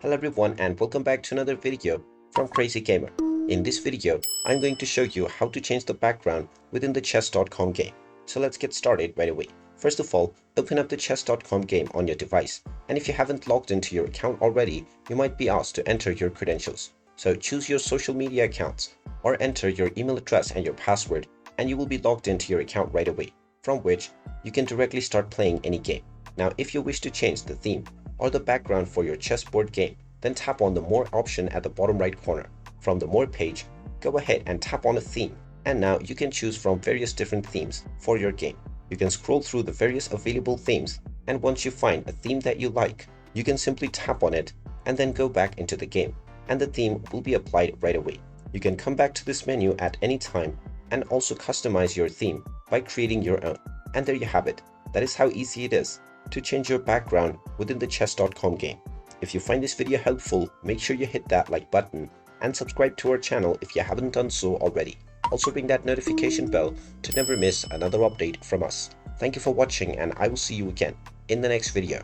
Hello everyone and welcome back to another video from Crazy Gamer. In this video, I'm going to show you how to change the background within the chess.com game. So let's get started right away. First of all, open up the chess.com game on your device. And if you haven't logged into your account already, you might be asked to enter your credentials. So choose your social media accounts or enter your email address and your password and you will be logged into your account right away, from which you can directly start playing any game. Now, if you wish to change the theme or the background for your chessboard game, then tap on the More option at the bottom right corner. From the More page, go ahead and tap on a theme, and now you can choose from various different themes for your game. You can scroll through the various available themes, and once you find a theme that you like, you can simply tap on it and then go back into the game, and the theme will be applied right away. You can come back to this menu at any time and also customize your theme by creating your own. And there you have it. That is how easy it is to change your background within the chess.com game. If you find this video helpful, make sure you hit that like button and subscribe to our channel if you haven't done so already. Also ring that notification bell to never miss another update from us. Thank you for watching and I will see you again in the next video.